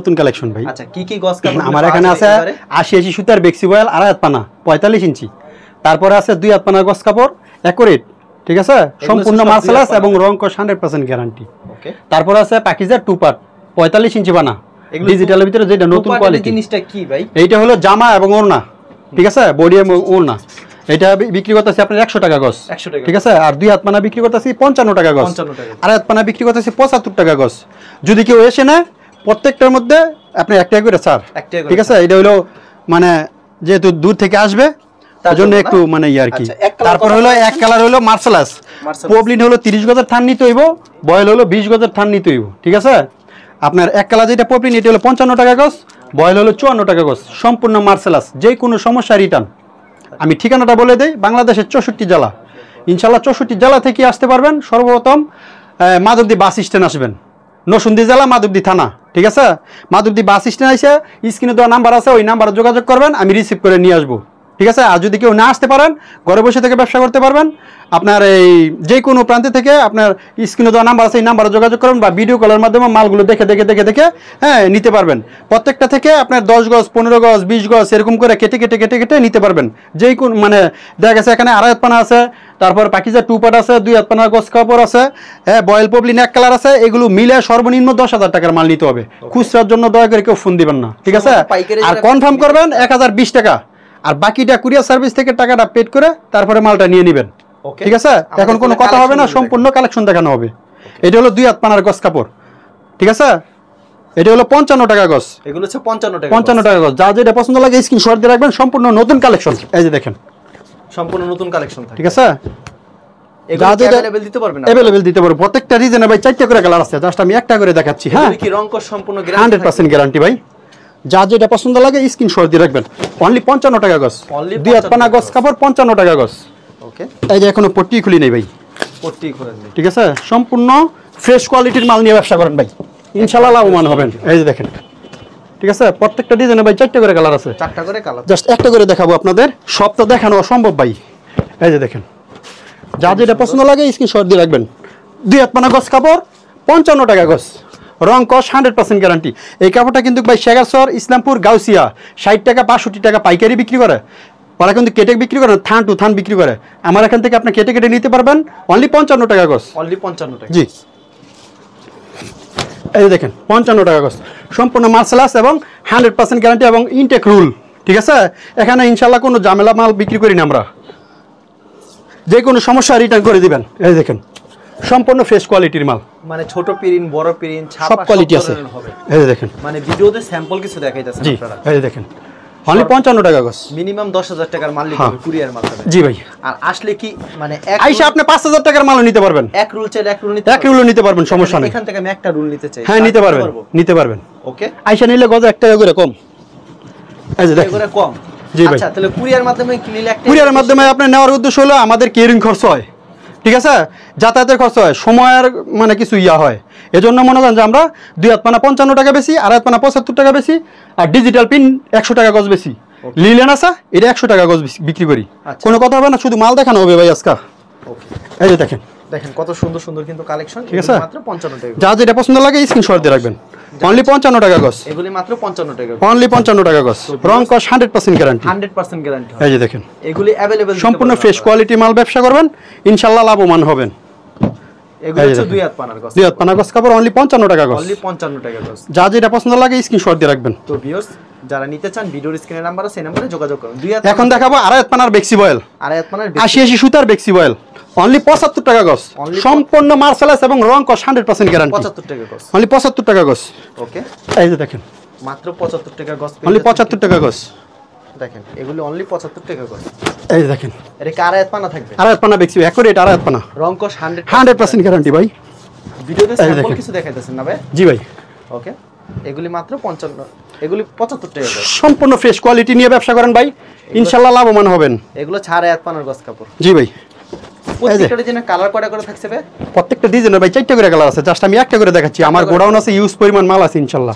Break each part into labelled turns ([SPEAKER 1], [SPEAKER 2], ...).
[SPEAKER 1] নতুন কালেকশন ভাই।
[SPEAKER 2] আচ্ছা কি কি গস কাপড়
[SPEAKER 1] আমার এখানে আছে 80 সুতার বেক্সি বয়েল আড়াই হাত পানা 45 ইঞ্চি, তারপরে আছে 2 হাত পানার গস কাপড় অ্যাকুরেট, ঠিক আছে, সম্পূর্ণ মার্সেলাস এবং রং কস 100% গ্যারান্টি।
[SPEAKER 2] ওকে,
[SPEAKER 1] তারপরে আছে পাকিজার 2 পার্ট 45 ইঞ্চি বানা ডিজিটালের ভিতরে, যেটা নতুন কোয়ালিটি।
[SPEAKER 2] জিনিসটা কি ভাই?
[SPEAKER 1] এইটা হলো জামা এবং ওড়না, ঠিক আছে, বডি এবং ওড়না। এটা বিক্রি করতেছি আপনার 100 টাকা গজ,
[SPEAKER 2] 100 টাকা,
[SPEAKER 1] ঠিক আছে। আর 2 হাত পানা বিক্রি করতেছি 55 টাকা গজ,
[SPEAKER 2] 55 টাকা।
[SPEAKER 1] আর হাত পানা বিক্রি করতেছি 75 টাকা গজ। যদি কেউ এসে না, প্রত্যেকটার মধ্যে আপনি একটা করে ছাড়, ঠিক আছে। এটা হলো মানে যেহেতু দূর থেকে আসবে তার জন্য একটু মানে আর কি। তারপর হলো এক কালার হলো মার্সেলাস, পবলিন হলো 30 গজের থান নিতে হইব, বয়েল হলো 20 গজের থান নিতে হইব, ঠিক আছে। আপনার এক কালার যেটা পবলিন এটা হলো 55 টাকা গজ, বয়েল হলো 54 টাকা গজ, সম্পূর্ণ মার্সেলাস। যে কোনো সমস্যা রিটার্ন। আমি ঠিকানাটা বলে দেই, বাংলাদেশের 64 জেলা, ইনশাল্লাহ 64 জেলা থেকে আসতে পারবেন। সর্বপ্রথম মাধবদী বাস স্ট্যান্ড আসবেন, নরসিংদী জেলা মাধবদী থানা, ঠিক আছে। মাধবদী বাস স্ট্যান্ড এসে স্ক্রিনে দেওয়া নাম্বার আছে, ওই নাম্বারে যোগাযোগ করবেন, আমি রিসিভ করে নিয়ে আসবো, ঠিক আছে। আর যদি কেউ না আসতে পারেন, ঘরে বসে থেকে ব্যবসা করতে পারবেন। আপনার এই যে কোনো প্রান্তে থেকে আপনার স্ক্রিনে দেওয়া নাম্বার আছে, এই নাম্বারে যোগাযোগ করবেন বা ভিডিও কলের মাধ্যমে মালগুলো দেখে হ্যাঁ নিতে পারবেন। প্রত্যেকটা থেকে আপনার 10 গজ 15 গজ 20 গজ এরকম করে কেটে নিতে পারবেন। যেই কোন মানে দেখা গেছে এখানে আড়াই হাত পানা আছে, তারপর পাকিজা 2 পার্ট আছে, 2 হাত পানার গজ কাপড় আছে, হ্যাঁ বয়েল পবলিন এক কালার আছে। এগুলো মিলে সর্বনিম্ন 10,000 টাকার মাল নিতে হবে। খুচরার জন্য দয়া করে কেউ ফোন দিবেন না, ঠিক আছে। আর কনফার্ম করবেন 1020 টাকা, আর বাকিটা কুরিয়ার সার্ভিস থেকে টাকাটা পেড করে তারপরে মালটা নিয়ে নেবেন, ঠিক আছে। এখন কোনো কথা হবে না, সম্পূর্ণ কালেকশন দেখানো হবে। এটা হলো 2 হাত পানার গজ কাপড়, ঠিক আছে। এটা হলো 55 টাকা গজ,
[SPEAKER 2] এগুলো হচ্ছে
[SPEAKER 1] 55 টাকা গজ। যা যেটা পছন্দ লাগে স্ক্রিনশট দিয়ে রাখবেন। সম্পূর্ণ নতুন কালেকশন, এই যে দেখেন,
[SPEAKER 2] সম্পূর্ণ নতুন কালেকশন, ঠিক
[SPEAKER 1] আছে।
[SPEAKER 2] এগুলো अवेलेबल দিতে পারবেন?
[SPEAKER 1] अवेलेबल দিতে পারবো। প্রত্যেকটা রিজনে ভাই 4টা করে কালার আছে, জাস্ট আমি একটা করে দেখাচ্ছি। হ্যাঁ,
[SPEAKER 2] কি রং কস সম্পূর্ণ গ্যারান্টি?
[SPEAKER 1] 100% গ্যারান্টি ভাই। যা যেটা পছন্দ লাগে স্ক্রিনশট দিয়ে রাখবেন। অনলি 55 টাকা গজ, 2 হাত পানা গজ কাপড় 55 টাকা গজ।
[SPEAKER 2] ওকে,
[SPEAKER 1] এই যে এখনো পট্টি খুলি নেই ভাই,
[SPEAKER 2] পট্টি খুলেন নেই,
[SPEAKER 1] ঠিক আছে। সম্পূর্ণ ফ্রেশ কোয়ালিটির মাল নিয়ে ব্যবসা করেন ভাই, ইনশাআল্লাহ লাভবান হবেন। এই যে দেখেন, ঠিক আছে। প্রত্যেকটা ডিজাইনে ভাই 4টা করে কালার আছে,
[SPEAKER 2] 4টা করে কালার।
[SPEAKER 1] জাস্ট একটা করে দেখাবো আপনাদের, সব তো দেখানো অসম্ভব ভাই। এই যে দেখেন, যা যেটা পছন্দ লাগে স্ক্রিনশট দিয়ে রাখবেন। 2 হাত পানা গজ কাপড় 55 টাকা গজ, রং কস 100% গ্যারান্টি। এই কাপড়টা কিন্তু ভাই শেখারচর, ইসলামপুর, গাউসিয়া 60 টাকা 65 টাকা পাইকারি বিক্রি করে। ওরা কিন্তু কেটে বিক্রি করে, থান টু থান বিক্রি করে। আমার এখান থেকে আপনি কেটে নিতে পারবেন অনলি 55 টাকা গজ,
[SPEAKER 2] অনলি 55 টাকা।
[SPEAKER 1] জি, এই যে দেখেন 55 টাকা গজ, সম্পূর্ণ মার্সেলাস এবং 100% গ্যারান্টি এবং ইনটেক রুল, ঠিক আছে। এখানে ইনশাল্লাহ কোনো ঝামেলা মাল বিক্রি করি না আমরা, যে কোনো সমস্যা রিটার্ন করে দিবেন। এই দেখেন, সম্পূর্ণ ফ্রেশ কোয়ালিটির মাল,
[SPEAKER 2] মানে ছোট পিরিন বড় পিরিন
[SPEAKER 1] সব কোয়ালিটি আছে। এই যে দেখেন,
[SPEAKER 2] মানে ভিডিওতে স্যাম্পল কিছু দেখাইতাছেন আপনারা।
[SPEAKER 1] এই যে দেখেন, অনলি 55 টাকা গজ,
[SPEAKER 2] মিনিমাম 10,000 টাকার মাল নিতে হবে কুরিয়ার মাধ্যমে।
[SPEAKER 1] জি ভাই।
[SPEAKER 2] আর আসলে কি মানে এক
[SPEAKER 1] আইসা আপনি 5,000 টাকার মালও নিতে পারবেন।
[SPEAKER 2] এক রুল চাইলে এক রুল
[SPEAKER 1] নিতে পারবেন, সমস্যা নেই।
[SPEAKER 2] এখান থেকে আমি একটা রুল নিতে চাই,
[SPEAKER 1] হ্যাঁ নিতে পারবেন।
[SPEAKER 2] ওকে,
[SPEAKER 1] আইসা নিলে গজ 1 টাকা করে কম। এই যে দেখেন,
[SPEAKER 2] করে কম।
[SPEAKER 1] জি ভাই।
[SPEAKER 2] আচ্ছা, তাহলে কুরিয়ার মাধ্যমে কিনলে একটা
[SPEAKER 1] কুরিয়ার মাধ্যমে আপনি নেওয়ার উদ্দেশ্য হলো আমাদের কেয়ারিং খরচ হয়, ঠিক আছে, যাতায়াতের খরচ হয়, সময়ের মানে কিছু হয়। এজন্য মনে করেন যে আমরা 2 হাত পানা 55 টাকা বেশি, আর হাত পানা 75 টাকা বেশি, আর ডিজিটাল পিন 100 টাকা গজ বেশি। লিলেন আছে এটা 100 টাকা গজ বিক্রি করি। কোনো কথা হবে না, শুধু মাল দেখানো হবে ভাই আজকে।
[SPEAKER 2] ওকে,
[SPEAKER 1] এই যে দেখেন,
[SPEAKER 2] কত সুন্দর সুন্দর কিন্তু কালেকশন,
[SPEAKER 1] ঠিক আছে।
[SPEAKER 2] মাত্র 55 টাকা।
[SPEAKER 1] যা যেটা পছন্দ লাগে স্ক্রিনশট দিয়ে রাখবেন। অনলি 55 টাকা গজ,
[SPEAKER 2] এগুলি মাত্র 55 টাকা,
[SPEAKER 1] অনলি 55 টাকা গজ, রং কস 100% গ্যারান্টি,
[SPEAKER 2] 100% গ্যারান্টি।
[SPEAKER 1] এই যে দেখেন,
[SPEAKER 2] এগুলি अवेलेबल,
[SPEAKER 1] সম্পূর্ণ ফ্রেশ কোয়ালিটি মাল ব্যবসা করবেন, ইনশাআল্লাহ লাভবান হবেন।
[SPEAKER 2] এগুলো হচ্ছে 2 হাত পানার গজ,
[SPEAKER 1] 2 হাত পানা গজ কাপড় অনলি 55 টাকা গজ,
[SPEAKER 2] অনলি 55 টাকা গজ।
[SPEAKER 1] যা যেটা পছন্দ লাগে স্ক্রিনশট দিয়ে রাখবেন।
[SPEAKER 2] তো ভিউয়ার্স যারা নিতে চান ভিডিওর স্ক্রিনে নাম্বার আছে, সেই নম্বরে যোগাযোগ করুন। 2 হাত
[SPEAKER 1] এখন দেখাবো আড়াই হাত পানার বেক্সি বয়েল,
[SPEAKER 2] 2.5 হাত পানার
[SPEAKER 1] 80 সুতার বেক্সি বয়েল, অনলি 75 টাকা গজ, সম্পূর্ণ মার্সেলাস এবং রং কস 100% গ্যারান্টি,
[SPEAKER 2] 75 টাকা গজ,
[SPEAKER 1] অনলি 75 টাকা গজ।
[SPEAKER 2] ওকে,
[SPEAKER 1] এই যে দেখেন,
[SPEAKER 2] মাত্র 75 টাকা গজ,
[SPEAKER 1] অনলি 75 টাকা গজ।
[SPEAKER 2] দেখেন এগুলো অনলি 75 টাকা গজ।
[SPEAKER 1] এই যে দেখেন,
[SPEAKER 2] এটা কি 2.5 হাত পানা থাকবে?
[SPEAKER 1] 2.5 হাত পানা বেক্সি, অ্যাকুরেট 2.5 হাত পানা,
[SPEAKER 2] রং কস
[SPEAKER 1] 100% গ্যারান্টি ভাই।
[SPEAKER 2] ভিডিওতে স্যাম্পল কিছু দেখাইতেছেন না ভাই?
[SPEAKER 1] জি ভাই।
[SPEAKER 2] ওকে, এগুলি মাত্র 55, এগুলি 75 টাকা গজ,
[SPEAKER 1] সম্পূর্ণ ফ্রেশ কোয়ালিটি নিয়ে ব্যবসা করেন ভাই, ইনশাআল্লাহ লাভবান হবেন।
[SPEAKER 2] এগুলো 2.5 হাত পানার গজ কাপড়।
[SPEAKER 1] জি ভাই।
[SPEAKER 2] প্রত্যেকটা ডিজাইনে কালার কয়টা করে থাকছে ভাই?
[SPEAKER 1] প্রত্যেকটা ডিজাইনের ভাই 4টা করে কালার আছে, জাস্ট আমি একটা করে দেখাচ্ছি। আমার গোডাউন আছে, ইউজ পরিমাণ মাল আছে ইনশাআল্লাহ,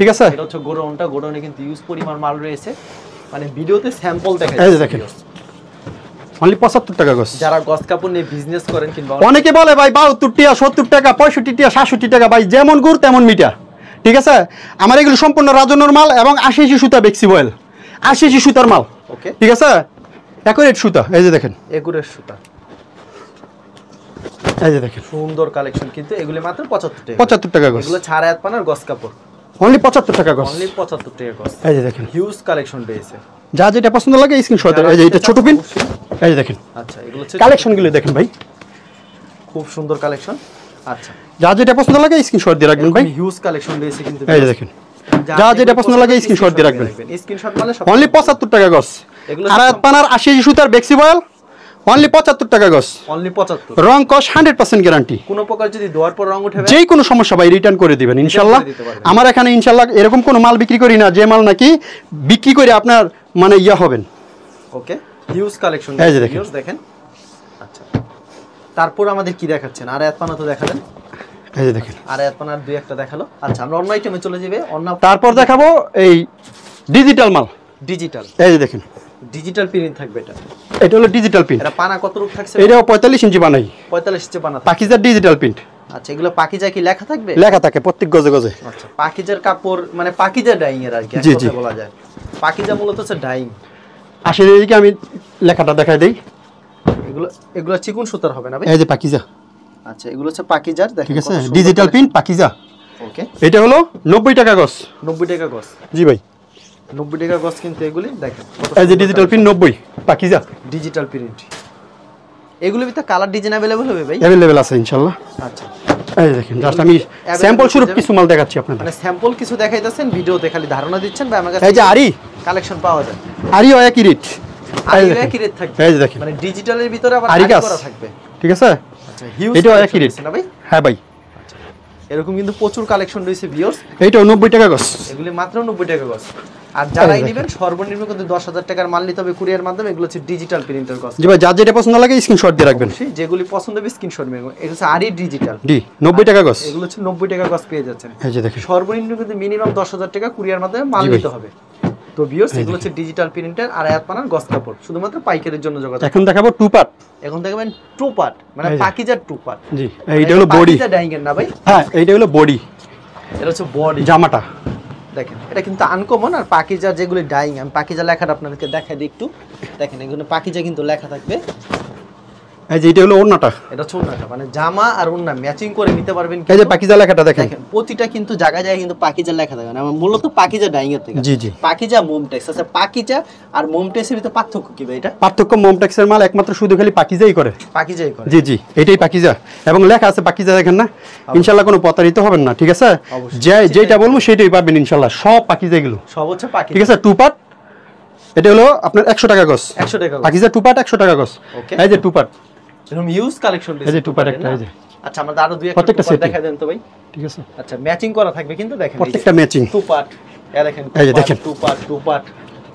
[SPEAKER 1] ঠিক আছে।
[SPEAKER 2] এটা হচ্ছে গোডাউনটা, গোডাউনে কিন্তু ইউজ পরিমাণ মাল রয়েছে, মানে ভিডিওতে স্যাম্পল দেখাই।
[SPEAKER 1] এই যে দেখেন, অনলি 75 টাকা গজ।
[SPEAKER 2] যারা গজ কাপড় নিয়ে বিজনেস করেন কিংবা
[SPEAKER 1] অনেকে বলে ভাই 72 টাকা 70 টাকা 65 টাকা 67 টাকা, ভাই যেমন গুড় তেমন মিঠা, ঠিক আছে আমার এগুলো সম্পূর্ণ রাজনের মাল এবং 80 সুতা বেক্সি বয়েল 80 সুতার মাল
[SPEAKER 2] ওকে
[SPEAKER 1] ঠিক আছে একুরেট সুতা এই যে দেখেন
[SPEAKER 2] একুরেট সুতা
[SPEAKER 1] এই যে দেখেন
[SPEAKER 2] সুন্দর কালেকশন কিন্তু এগুলো মাত্র 75 টাকা
[SPEAKER 1] 75 টাকা গজ
[SPEAKER 2] এগুলো ছাড়া হাত পানার গস কাপড়
[SPEAKER 1] অনলি 75 টাকা গজ
[SPEAKER 2] অনলি 75 টাকা গস
[SPEAKER 1] এই যে দেখেন
[SPEAKER 2] হিউজ কালেকশন রয়েছে
[SPEAKER 1] যা যেটা পছন্দ লাগে স্ক্রিনশট দেন এই যে এটা ছোট পিন এই যে দেখেন
[SPEAKER 2] আচ্ছা এগুলো হচ্ছে
[SPEAKER 1] কালেকশনগুলো দেখেন ভাই
[SPEAKER 2] খুব সুন্দর কালেকশন আচ্ছা
[SPEAKER 1] যা যেটা পছন্দ লাগে স্ক্রিনশট দিয়ে রাখবেন ভাই
[SPEAKER 2] হিউজ কালেকশন রয়েছে কিন্তু
[SPEAKER 1] এই যে দেখেন যা যেটা পছন্দ লাগে স্ক্রিনশট দিয়ে রাখবেন
[SPEAKER 2] স্ক্রিনশট মানে সব
[SPEAKER 1] অনলি 75 টাকা গজ আর হাত পানার 80 সুতার বেক্সি বয়েল অনলি 75 টাকা গজ
[SPEAKER 2] অনলি 75
[SPEAKER 1] রং কস 100% গ্যারান্টি
[SPEAKER 2] কোনো প্রকার যদি ধোয়ার পর রং উঠে
[SPEAKER 1] যে কোনো সমস্যা ভাই রিটার্ন করে দিবেন ইনশাআল্লাহ আমার এখানে ইনশাআল্লাহ এরকম কোনো মাল বিক্রি করি না যে মাল নাকি বিক্রি করে আপনার মানে ইয়া হবেন
[SPEAKER 2] ওকে হিউজ কালেকশন
[SPEAKER 1] এই যে দেখেন
[SPEAKER 2] দেখেন আচ্ছা তারপর আমাদের কি দেখাচ্ছেন আর এক পানা তো দেখালেন
[SPEAKER 1] এই যে দেখেন
[SPEAKER 2] আর এক পানার দুই একটা দেখালো আচ্ছা আমরা অন্য আইটেমে চলে যাবে অন্য
[SPEAKER 1] তারপর দেখাবো এই ডিজিটাল মাল
[SPEAKER 2] ডিজিটাল
[SPEAKER 1] এই যে দেখেন
[SPEAKER 2] ডিজিটাল প্রিন্ট থাকবে
[SPEAKER 1] এটা হলো ডিজিটাল প্রিন্ট
[SPEAKER 2] এটা পানা কত রূপ থাকছে
[SPEAKER 1] এটাও 45 ইঞ্চি বানাই
[SPEAKER 2] 45 ইঞ্চি পানা
[SPEAKER 1] পাকিজার ডিজিটাল প্রিন্ট
[SPEAKER 2] আচ্ছা এগুলো পাকিজা কি লেখা থাকবে
[SPEAKER 1] লেখা থাকে প্রত্যেক গজে গজে
[SPEAKER 2] আচ্ছা পাকিজার কাপড় মানে পাকিজা ডাইং এর আর কি এক কথা বলা যায় পাকিজা মূলত হচ্ছে ডাইং
[SPEAKER 1] আসলে এইদিকে আমি লেখাটা দেখাই দেই
[SPEAKER 2] এগুলো এগুলো চিকন সুতার হবে না ভাই
[SPEAKER 1] এই যে পাকিজা
[SPEAKER 2] আচ্ছা এগুলো হচ্ছে পাকিজার দেখেন
[SPEAKER 1] ঠিক আছে ডিজিটাল প্রিন্ট পাকিজা
[SPEAKER 2] ওকে
[SPEAKER 1] এটা হলো 90 টাকা গজ
[SPEAKER 2] 90 টাকা গজ
[SPEAKER 1] জি ভাই
[SPEAKER 2] 90 টাকা গজ কিন্তু এগুলি দেখেন
[SPEAKER 1] এই যে digital print 90 Pakeezah
[SPEAKER 2] digital print এগুলোর ভিতরে কালার ডিজাইন अवेलेबल হবে ভাই
[SPEAKER 1] अवेलेबल আছে ইনশাআল্লাহ
[SPEAKER 2] আচ্ছা
[SPEAKER 1] এই দেখেন জাস্ট আমি স্যাম্পল স্বরূপ কিছু মাল দেখাচ্ছি আপনাদের
[SPEAKER 2] মানে স্যাম্পল কিছু দেখাইতেছেন ভিডিওতে খালি ধারণা দিচ্ছেন বা আমার কাছে
[SPEAKER 1] এই যে আরি
[SPEAKER 2] কালেকশন পাওয়া যায়
[SPEAKER 1] আরি একই রেট
[SPEAKER 2] আরি একই রেট থাকবে
[SPEAKER 1] এই যে দেখেন
[SPEAKER 2] মানে ডিজিটালের ভিতরে আবার
[SPEAKER 1] আরি
[SPEAKER 2] করা থাকবে
[SPEAKER 1] ঠিক আছে
[SPEAKER 2] আচ্ছা হিউজ
[SPEAKER 1] এটা একই রেট
[SPEAKER 2] না ভাই
[SPEAKER 1] হ্যাঁ ভাই
[SPEAKER 2] আচ্ছা এরকম কিন্তু প্রচুর কালেকশন রয়েছে ভিউয়ার্স
[SPEAKER 1] এইটাও 90 টাকা গজ
[SPEAKER 2] এগুলি মাত্র 90 টাকা গজ আর যারাই নেবেন সর্বনিম্ন কিন্তু 10,000 টাকার মাল নিতে হবে কুরিয়ার মাধ্যমে এগুলো হচ্ছে ডিজিটাল প্রিন্টার গজ
[SPEAKER 1] জি ভাই যা যেটা পছন্দ লাগে স্ক্রিনশট দিয়ে রাখবেন
[SPEAKER 2] যেগুলি পছন্দ হবে স্ক্রিনশট নেবেন এটা হচ্ছে আরি ডিজিটাল
[SPEAKER 1] ডি 90 টাকা গজ
[SPEAKER 2] এগুলো হচ্ছে 90 টাকা গজ পেয়ে যাচ্ছেন
[SPEAKER 1] এই যে দেখেন
[SPEAKER 2] সর্বনিম্ন কিন্তু মিনিমাম 10,000 টাকা কুরিয়ার মাধ্যমে মাল নিতে হবে তো ভিউয়ার্স এগুলো হচ্ছে ডিজিটাল প্রিন্টার আর আয়াত পানার গজ কাপড় শুধুমাত্র পাইকারির জন্য যোগাযোগ
[SPEAKER 1] এখন দেখাবো টু পার্ট
[SPEAKER 2] এখন দেখবেন টু পার্ট মানে পাকিজার টু পার্ট
[SPEAKER 1] জি এইটা হলো বডি
[SPEAKER 2] পাকিজা ডাইং এর না ভাই
[SPEAKER 1] হ্যাঁ এইটা হলো বডি
[SPEAKER 2] এটা হচ্ছে বডি
[SPEAKER 1] জামাটা
[SPEAKER 2] দেখেন এটা কিন্তু আনকমন আর পাকিজা যেগুলো ডাইং আমি পাকিজা লেখাটা আপনাদেরকে দেখাই দিই একটু দেখেন এগুলো পাকিজা কিন্তু লেখা থাকবে
[SPEAKER 1] এই যে এটা হলো ওন্নাটা
[SPEAKER 2] এটা ছোটটা মানে জামা আর ওন্না ম্যাচিং করে নিতে পারবেন
[SPEAKER 1] এই যে পাকিজা লেখাটা দেখেন
[SPEAKER 2] প্রতিটা কিন্তু জায়গায় জায়গায় কিন্তু পাকিজা লেখা থাকে না মূলত পাকিজা ডাইং এর থেকে
[SPEAKER 1] জি জি
[SPEAKER 2] পাকিজা মোমটেক্স আচ্ছা পাকিজা আর মোমটেক্সের ভিতরে পার্থক্য কি ভাই এটা
[SPEAKER 1] পার্থক্য মোমটেক্সের মাল একমাত্র শুধু খালি পাকিজাই করে
[SPEAKER 2] পাকিজাই করে
[SPEAKER 1] জি জি এটাই পাকিজা এবং লেখা আছে পাকিজা দেখেন না ইনশাআল্লাহ কোনো প্রতারিত হবেন না ঠিক আছে যেটা বলবো সেটাই পাবেন ইনশাআল্লাহ সব পাকিজা এগুলো
[SPEAKER 2] সব হচ্ছে পাকিজা
[SPEAKER 1] ঠিক আছে টু পার্ট এটা হলো আপনার 100 টাকা গজ
[SPEAKER 2] 100 টাকা
[SPEAKER 1] পাকিজা টু পার্ট 100 টাকা গজ এই যে টু পার্ট
[SPEAKER 2] এরকম ইউজ কালেকশন
[SPEAKER 1] এই যে টু পার্ট একটা এই যে
[SPEAKER 2] আচ্ছা আমরা আরো দুই একটা দেখা দেন তো ভাই
[SPEAKER 1] ঠিক আছে
[SPEAKER 2] আচ্ছা ম্যাচিং করা থাকবে কিন্তু দেখেন
[SPEAKER 1] প্রত্যেকটা ম্যাচিং
[SPEAKER 2] টু পার্ট দেখেন
[SPEAKER 1] এই যে দেখেন
[SPEAKER 2] টু পার্ট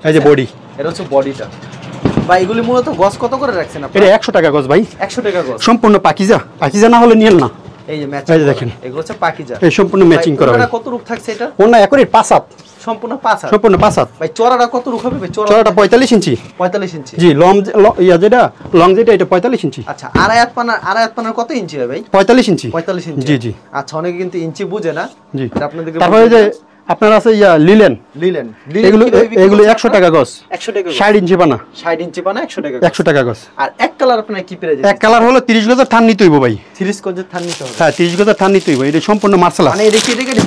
[SPEAKER 1] এই যে বডি
[SPEAKER 2] এটা হচ্ছে বডিটা ভাই এগুলি মূলত গজ কত করে রাখছেন আপনি
[SPEAKER 1] এটা 100 টাকা গজ ভাই
[SPEAKER 2] 100 টাকা গজ
[SPEAKER 1] সম্পূর্ণ পাকিজা পাকিজা না হলে নিয়েন না
[SPEAKER 2] এই যে ম্যাচিং
[SPEAKER 1] এই যে দেখেন
[SPEAKER 2] এগুলো হচ্ছে পাকিজা
[SPEAKER 1] এই সম্পূর্ণ ম্যাচিং করা
[SPEAKER 2] ভাই কত রূপ থাকছে এটা
[SPEAKER 1] ওন্না একরে 5 হাত
[SPEAKER 2] সম্পূর্ণ 5 হাত
[SPEAKER 1] সম্পূর্ণ 5 হাত
[SPEAKER 2] ভাই চওড়াটা কত রূপ হবে ভাই
[SPEAKER 1] চওড়াটা 45 ইঞ্চি
[SPEAKER 2] 45 ইঞ্চি
[SPEAKER 1] জি লং ইয়া যেটা লং যেটা এটা 45 ইঞ্চি
[SPEAKER 2] আচ্ছা আড়াইয়াত পানার কত ইঞ্চি হয় ভাই
[SPEAKER 1] 45 ইঞ্চি
[SPEAKER 2] 45 ইঞ্চি
[SPEAKER 1] জি জি
[SPEAKER 2] আচ্ছা অনেকে কিন্তু ইঞ্চি বুঝে না
[SPEAKER 1] জি
[SPEAKER 2] আপনাদের
[SPEAKER 1] তারপরে যে আপনার আছে ইয়া লিলেন এগুলো 100 টাকা গজ
[SPEAKER 2] 100 টাকা
[SPEAKER 1] 60 ইঞ্চি বানা
[SPEAKER 2] 60 ইঞ্চি বানা 100 টাকা
[SPEAKER 1] 100 টাকা গজ
[SPEAKER 2] আর এক কালার আপনার কি পেরে
[SPEAKER 1] এক কালার হলো 30 গজের থান নিতে হইব ভাই
[SPEAKER 2] 30 গজের থান নিতে হবে
[SPEAKER 1] হ্যাঁ 30 গজের থান নিতে হইব এটা সম্পূর্ণ মার্শাল
[SPEAKER 2] মানে এটা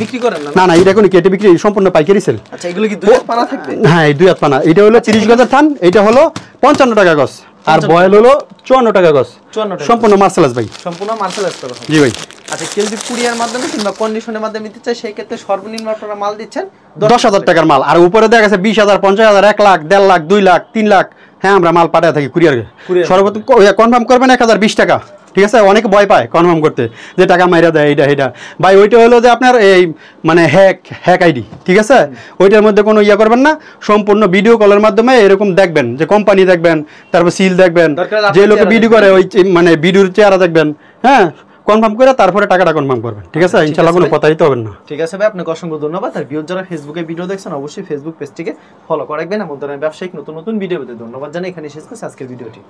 [SPEAKER 2] বিক্রি করেন না
[SPEAKER 1] না না এটা কোন কেটে বিক্রি সম্পূর্ণ পাইকারি সেল
[SPEAKER 2] আচ্ছা এগুলো কি দুই হাত পানা থাকবে
[SPEAKER 1] হ্যাঁ এই দুই হাত পানা এটা হলো 30 গজের থান এটা হলো 55 টাকা গজ আর বয়েল হলো 54 টাকা গজ
[SPEAKER 2] 54 টাকা
[SPEAKER 1] সম্পূর্ণ মার্শাল ভাই
[SPEAKER 2] সম্পূর্ণ মার্শাল আর্ট করা
[SPEAKER 1] জি ভাই
[SPEAKER 2] আচ্ছা কেউ যদি কুরিয়ার মাধ্যমে কিংবা কন্ডিশনের মাধ্যমে নিতে চায় সেই ক্ষেত্রে সর্বনিম্ন আপনারা মাল দিচ্ছেন
[SPEAKER 1] 10,000 টাকার মাল আর উপরে দেখা গেছে 20,000 50,000 1 লাখ 1.5 লাখ 2 লাখ 3 লাখ হ্যাঁ আমরা মাল পাঠায় থাকি কুরিয়ার সর্বোচ্চ কনফার্ম করবেন 1020 টাকা ঠিক আছে অনেকে ভয় পায় কনফার্ম করতে যে টাকা মাইরা দেয় এটা ভাই ওইটা হলো যে আপনার এই মানে হ্যাক আইডি ঠিক আছে ওইটার মধ্যে কোনো ইয়া করবেন না সম্পূর্ণ ভিডিও কলের মাধ্যমে এরকম দেখবেন যে কোম্পানি দেখবেন তারপর সিল দেখবেন যে লোকে ভিডিও করে ওই মানে ভিডিওর চেহারা দেখবেন হ্যাঁ কনফার্ম করে তারপরে টাকাটা কনফার্ম করবেন ঠিক আছে ইনশাআল্লাহ কোনো প্রতারিত হবেন না
[SPEAKER 2] ঠিক আছে ভাই আপনাকে অসংখ্য ধন্যবাদ আর ভিউয়ার যারা ফেসবুকে ভিডিও দেখছেন অবশ্যই ফেসবুক পেজটিকে ফলো করে রাখবেন এবং ব্যবসায়িক নতুন ভিডিও পেতে ধন্যবাদ জানাই এখানে শেষ করছি আজকের ভিডিওটি।